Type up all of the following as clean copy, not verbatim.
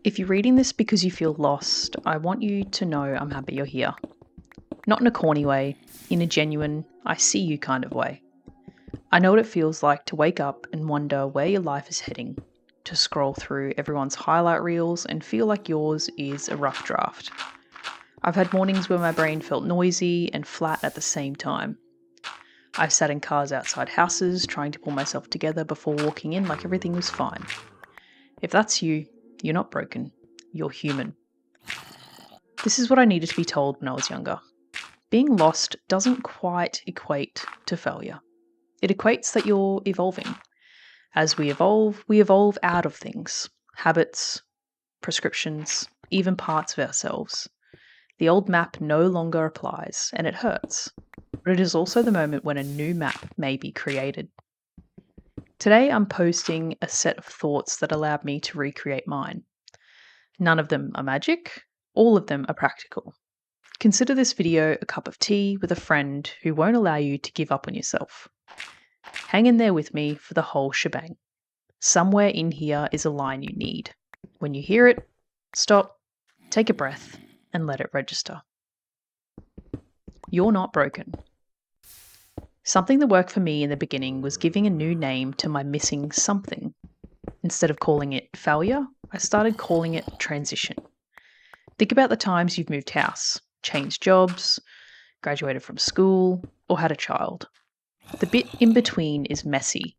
If you're reading this because you feel lost, I want you to know I'm happy you're here. Not in a corny way, in a genuine, I see you kind of way. I know what it feels like to wake up and wonder where your life is heading, to scroll through everyone's highlight reels and feel like yours is a rough draft. I've had mornings where my brain felt noisy and flat at the same time. I've sat in cars outside houses trying to pull myself together before walking in like everything was fine. If that's you, you're not broken. You're human. This is what I needed to be told when I was younger. Being lost doesn't quite equate to failure. It equates that you're evolving. As we evolve out of things. Habits, prescriptions, even parts of ourselves. The old map no longer applies, and it hurts. But it is also the moment when a new map may be created. Today I'm posting a set of thoughts that allowed me to recreate mine. None of them are magic, all of them are practical. Consider this video a cup of tea with a friend who won't allow you to give up on yourself. Hang in there with me for the whole shebang. Somewhere in here is a line you need. When you hear it, stop, take a breath, and let it register. You're not broken. Something that worked for me in the beginning was giving a new name to my missing something. Instead of calling it failure, I started calling it transition. Think about the times you've moved house, changed jobs, graduated from school, or had a child. The bit in between is messy.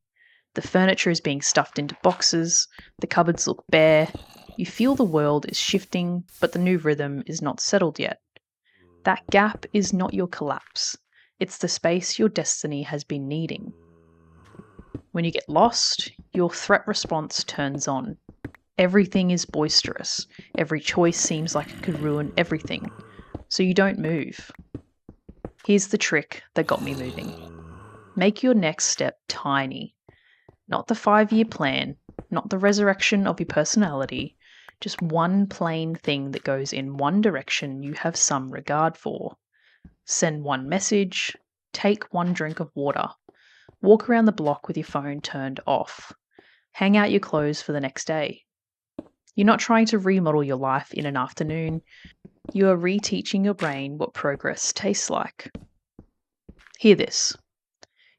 The furniture is being stuffed into boxes, the cupboards look bare, you feel the world is shifting, but the new rhythm is not settled yet. That gap is not your collapse. It's the space your destiny has been needing. When you get lost, your threat response turns on. Everything is boisterous. Every choice seems like it could ruin everything. So you don't move. Here's the trick that got me moving. Make your next step tiny. Not the 5-year plan, not the resurrection of your personality, just one plain thing that goes in one direction you have some regard for. Send one message, take one drink of water, walk around the block with your phone turned off, hang out your clothes for the next day. You're not trying to remodel your life in an afternoon, you are reteaching your brain what progress tastes like. Hear this.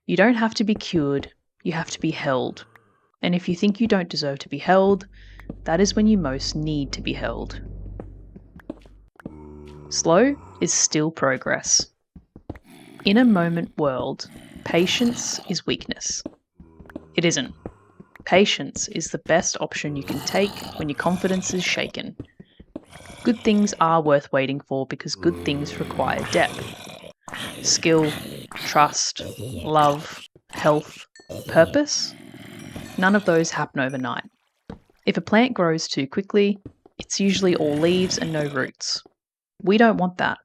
You don't have to be cured, you have to be held. And if you think you don't deserve to be held, that is when you most need to be held. Slow is still progress. In a moment world, patience is weakness. It isn't. Patience is the best option you can take when your confidence is shaken. Good things are worth waiting for because good things require depth. Skill, trust, love, health, purpose, none of those happen overnight. If a plant grows too quickly, it's usually all leaves and no roots. We don't want that.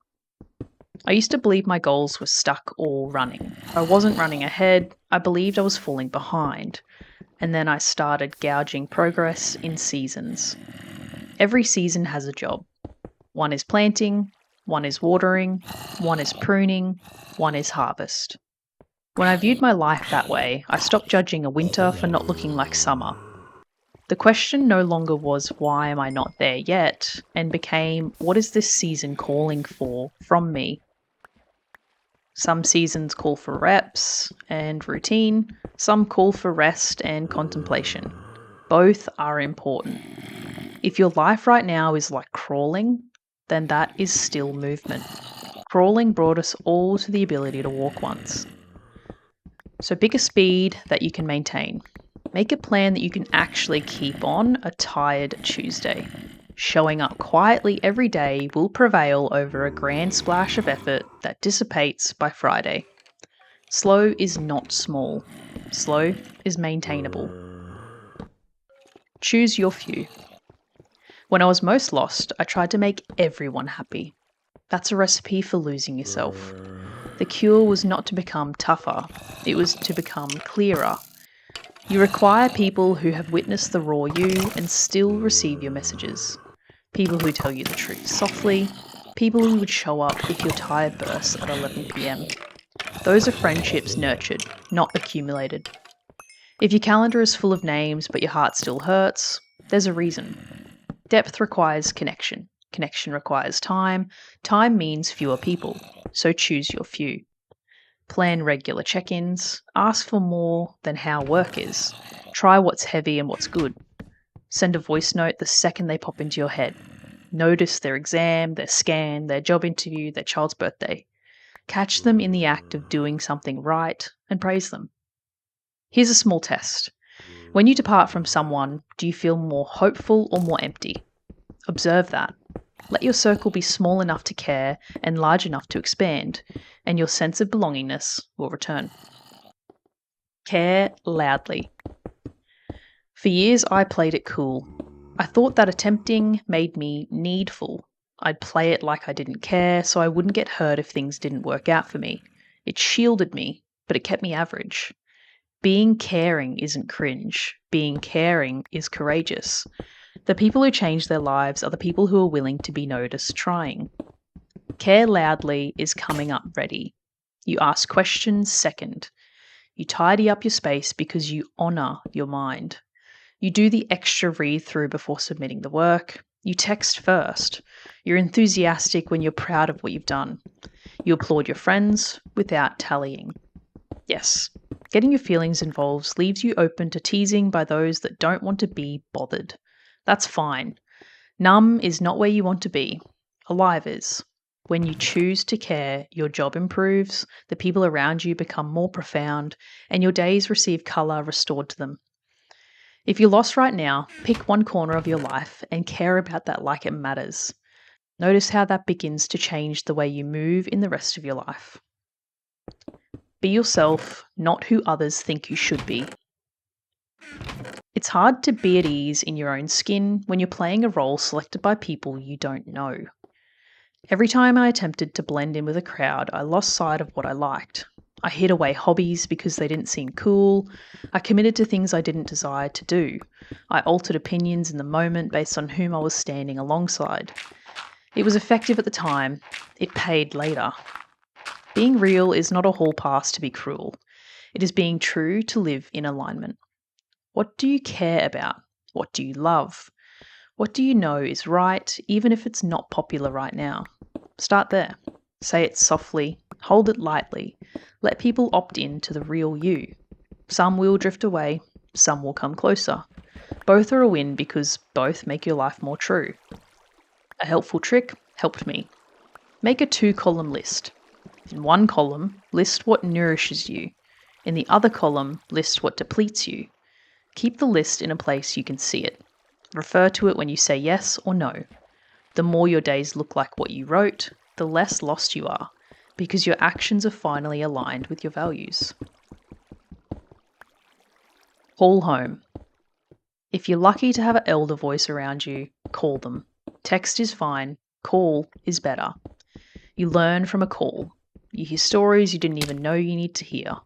I used to believe my goals were stuck or running. I wasn't running ahead, I believed I was falling behind. And then I started gouging progress in seasons. Every season has a job. One is planting, one is watering, one is pruning, one is harvest. When I viewed my life that way, I stopped judging a winter for not looking like summer. The question no longer was, why am I not there yet? And became, what is this season calling for from me? Some seasons call for reps and routine, some call for rest and contemplation. Both are important. If your life right now is like crawling, then that is still movement. Crawling brought us all to the ability to walk once. So pick a speed that you can maintain. Make a plan that you can actually keep on a tired Tuesday. Showing up quietly every day will prevail over a grand splash of effort that dissipates by Friday. Slow is not small. Slow is maintainable. Choose your few. When I was most lost, I tried to make everyone happy. That's a recipe for losing yourself. The cure was not to become tougher, it was to become clearer. You require people who have witnessed the raw you and still receive your messages. People who tell you the truth softly. People who would show up if your tired bursts at 11 p.m. Those are friendships nurtured, not accumulated. If your calendar is full of names but your heart still hurts, there's a reason. Depth requires connection. Connection requires time. Time means fewer people, so choose your few. Plan regular check-ins. Ask for more than how work is. Try what's heavy and what's good. Send a voice note the second they pop into your head. Notice their exam, their scan, their job interview, their child's birthday. Catch them in the act of doing something right and praise them. Here's a small test. When you depart from someone, do you feel more hopeful or more empty? Observe that. Let your circle be small enough to care and large enough to expand, and your sense of belongingness will return. Care loudly. For years, I played it cool. I thought that attempting made me needful. I'd play it like I didn't care, so I wouldn't get hurt if things didn't work out for me. It shielded me, but it kept me average. Being caring isn't cringe. Being caring is courageous. The people who change their lives are the people who are willing to be noticed trying. Care loudly is coming up ready. You ask questions second. You tidy up your space because you honour your mind. You do the extra read through before submitting the work. You text first. You're enthusiastic when you're proud of what you've done. You applaud your friends without tallying. Yes, getting your feelings involved leaves you open to teasing by those that don't want to be bothered. That's fine. Numb is not where you want to be. Alive is. When you choose to care, your job improves, the people around you become more profound, and your days receive colour restored to them. If you're lost right now, pick one corner of your life and care about that like it matters. Notice how that begins to change the way you move in the rest of your life. Be yourself, not who others think you should be. It's hard to be at ease in your own skin when you're playing a role selected by people you don't know. Every time I attempted to blend in with a crowd, I lost sight of what I liked. I hid away hobbies because they didn't seem cool. I committed to things I didn't desire to do. I altered opinions in the moment based on whom I was standing alongside. It was effective at the time. It paid later. Being real is not a hall pass to be cruel. It is being true to live in alignment. What do you care about? What do you love? What do you know is right, even if it's not popular right now? Start there. Say it softly. Hold it lightly. Let people opt in to the real you. Some will drift away. Some will come closer. Both are a win because both make your life more true. A helpful trick helped me. Make a 2-column list. In one column, list what nourishes you. In the other column, list what depletes you. Keep the list in a place you can see it. Refer to it when you say yes or no. The more your days look like what you wrote, the less lost you are, because your actions are finally aligned with your values. Call home. If you're lucky to have an elder voice around you, call them. Text is fine. Call is better. You learn from a call. You hear stories you didn't even know you need to hear.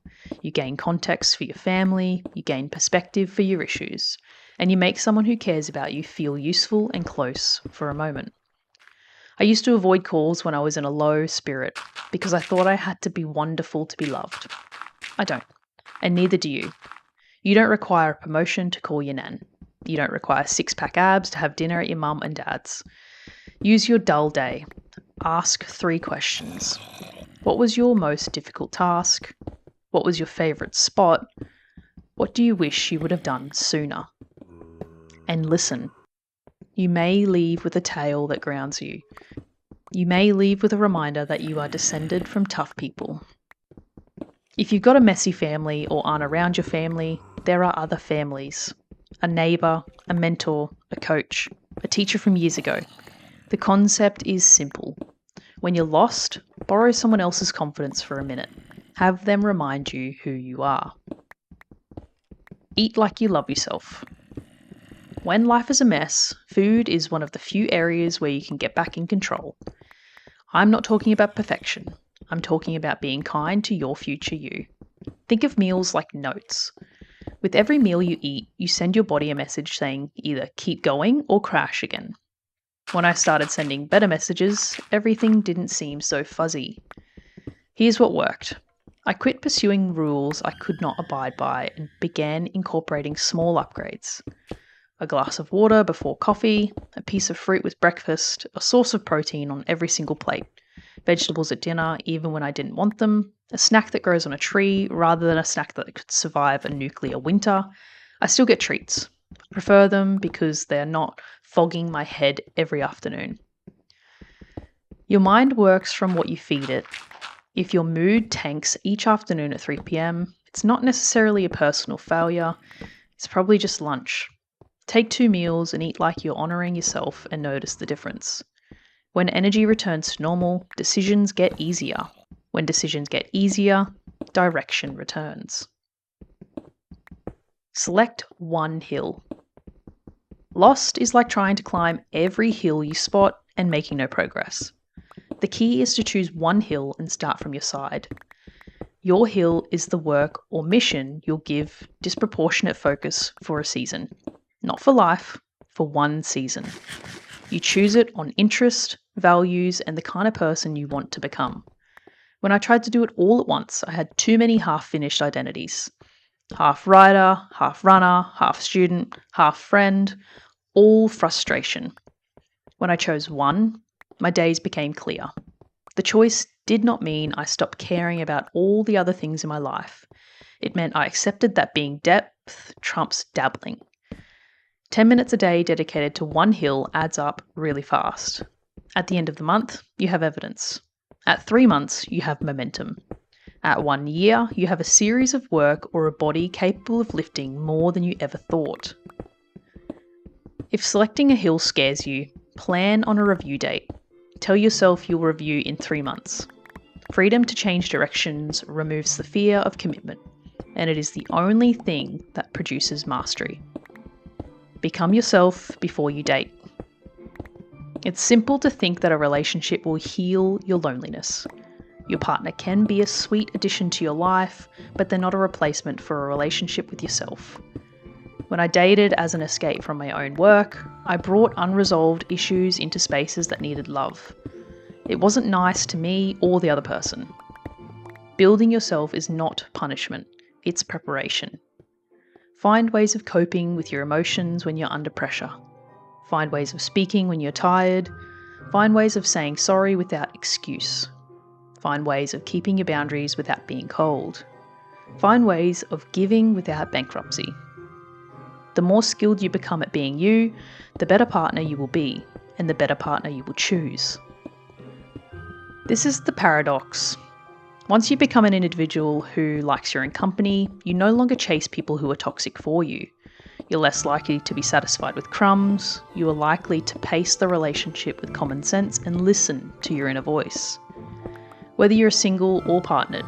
You gain context for your family. You gain perspective for your issues. And you make someone who cares about you feel useful and close for a moment. I used to avoid calls when I was in a low spirit because I thought I had to be wonderful to be loved. I don't, and neither do you. You don't require a promotion to call your nan. You don't require 6-pack abs to have dinner at your mum and dad's. Use your dull day. Ask 3 questions. What was your most difficult task? What was your favourite spot? What do you wish you would have done sooner? And listen. You may leave with a tale that grounds you. You may leave with a reminder that you are descended from tough people. If you've got a messy family or aren't around your family, there are other families. A neighbour, a mentor, a coach, a teacher from years ago. The concept is simple. When you're lost, borrow someone else's confidence for a minute. Have them remind you who you are. Eat like you love yourself. When life is a mess, food is one of the few areas where you can get back in control. I'm not talking about perfection. I'm talking about being kind to your future you. Think of meals like notes. With every meal you eat, you send your body a message saying either keep going or crash again. When I started sending better messages, everything didn't seem so fuzzy. Here's what worked. I quit pursuing rules I could not abide by and began incorporating small upgrades. A glass of water before coffee, a piece of fruit with breakfast, a source of protein on every single plate, vegetables at dinner even when I didn't want them, a snack that grows on a tree rather than a snack that could survive a nuclear winter. I still get treats. I prefer them because they're not fogging my head every afternoon. Your mind works from what you feed it. If your mood tanks each afternoon at 3 p.m, it's not necessarily a personal failure, it's probably just lunch. Take 2 meals and eat like you're honouring yourself and notice the difference. When energy returns to normal, decisions get easier. When decisions get easier, direction returns. Select one hill. Lost is like trying to climb every hill you spot and making no progress. The key is to choose one hill and start from your side. Your hill is the work or mission you'll give disproportionate focus for a season. Not for life, for one season. You choose it on interest, values, and the kind of person you want to become. When I tried to do it all at once, I had too many half-finished identities. Half writer, half runner, half student, half friend, all frustration. When I chose one, my days became clear. The choice did not mean I stopped caring about all the other things in my life. It meant I accepted that being depth trumps dabbling. 10 minutes a day dedicated to one hill adds up really fast. At the end of the month, you have evidence. At 3 months, you have momentum. At 1 year, you have a series of work or a body capable of lifting more than you ever thought. If selecting a hill scares you, plan on a review date. Tell yourself you'll review in 3 months. Freedom to change directions removes the fear of commitment, and it is the only thing that produces mastery. Become yourself before you date. It's simple to think that a relationship will heal your loneliness. Your partner can be a sweet addition to your life, but they're not a replacement for a relationship with yourself. When I dated as an escape from my own work, I brought unresolved issues into spaces that needed love. It wasn't nice to me or the other person. Building yourself is not punishment, it's preparation. Find ways of coping with your emotions when you're under pressure. Find ways of speaking when you're tired. Find ways of saying sorry without excuse. Find ways of keeping your boundaries without being cold. Find ways of giving without bankruptcy. The more skilled you become at being you, the better partner you will be, and the better partner you will choose. This is the paradox. Once you become an individual who likes your own company, you no longer chase people who are toxic for you. You're less likely to be satisfied with crumbs. You are likely to pace the relationship with common sense and listen to your inner voice. Whether you're single or partnered,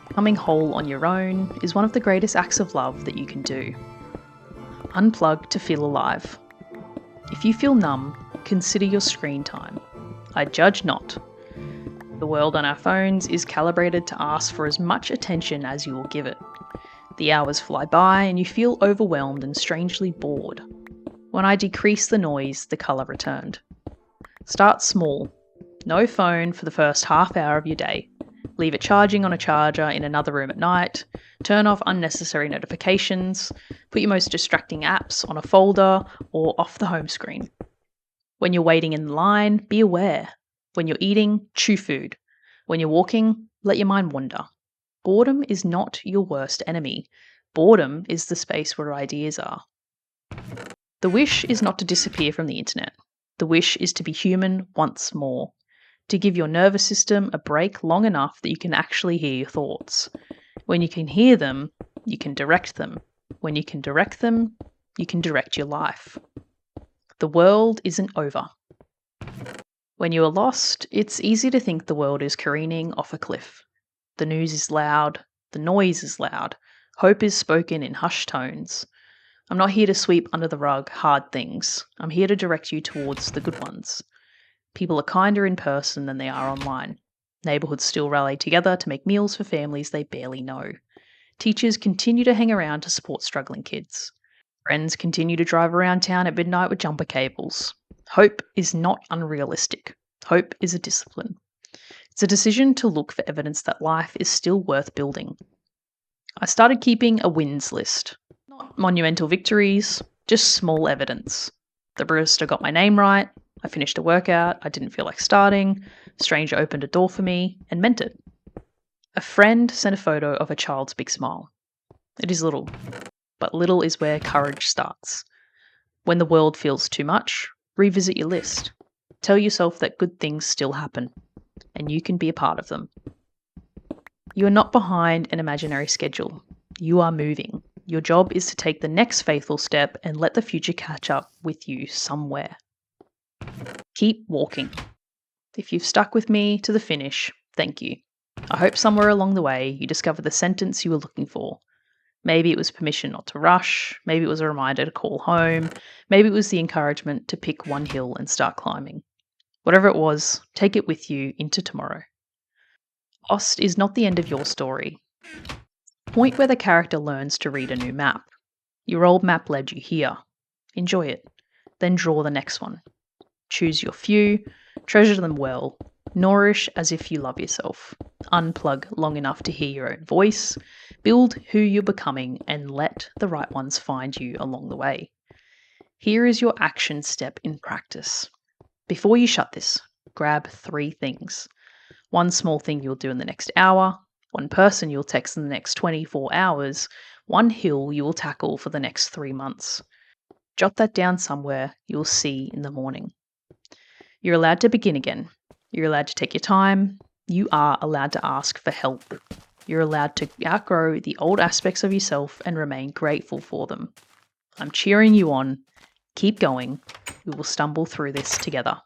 becoming whole on your own is one of the greatest acts of love that you can do. Unplug to feel alive. If you feel numb, consider your screen time. I judge not. The world on our phones is calibrated to ask for as much attention as you will give it. The hours fly by and you feel overwhelmed and strangely bored. When I decreased the noise, the colour returned. Start small. No phone for the first half hour of your day. Leave it charging on a charger in another room at night. Turn off unnecessary notifications. Put your most distracting apps on a folder or off the home screen. When you're waiting in line, be aware. When you're eating, chew food. When you're walking, let your mind wander. Boredom is not your worst enemy. Boredom is the space where ideas are. The wish is not to disappear from the internet. The wish is to be human once more. To give your nervous system a break long enough that you can actually hear your thoughts. When you can hear them, you can direct them. When you can direct them, you can direct your life. The world isn't over. When you are lost, it's easy to think the world is careening off a cliff. The news is loud, the noise is loud, hope is spoken in hushed tones. I'm not here to sweep under the rug hard things. I'm here to direct you towards the good ones. People are kinder in person than they are online. Neighbourhoods still rally together to make meals for families they barely know. Teachers continue to hang around to support struggling kids. Friends continue to drive around town at midnight with jumper cables. Hope is not unrealistic. Hope is a discipline. It's a decision to look for evidence that life is still worth building. I started keeping a wins list. Not monumental victories, Just small evidence. The barista got my name right, I finished a workout I didn't feel like starting, a stranger opened a door for me and meant it. A friend sent a photo of a child's big smile. It is little, but little is where courage starts. When the world feels too much, revisit your list. Tell yourself that good things still happen, and you can be a part of them. You are not behind an imaginary schedule. You are moving. Your job is to take the next faithful step and let the future catch up with you somewhere. Keep walking. If you've stuck with me to the finish, thank you. I hope somewhere along the way you discover the sentence you were looking for. Maybe it was permission not to rush, maybe it was a reminder to call home, maybe it was the encouragement to pick one hill and start climbing. Whatever it was, take it with you into tomorrow. Lost is not the end of your story. Point where the character learns to read a new map. Your old map led you here. Enjoy it. Then draw the next one. Choose your few, treasure them well, nourish as if you love yourself, unplug long enough to hear your own voice, build who you're becoming, and let the right ones find you along the way. Here is your action step in practice. Before you shut this, grab 3 things. One small thing you'll do in the next hour, one person you'll text in the next 24 hours, one hill you will tackle for the next 3 months. Jot that down somewhere you'll see in the morning. You're allowed to begin again. You're allowed to take your time. You are allowed to ask for help. You're allowed to outgrow the old aspects of yourself and remain grateful for them. I'm cheering you on. Keep going. We will stumble through this together.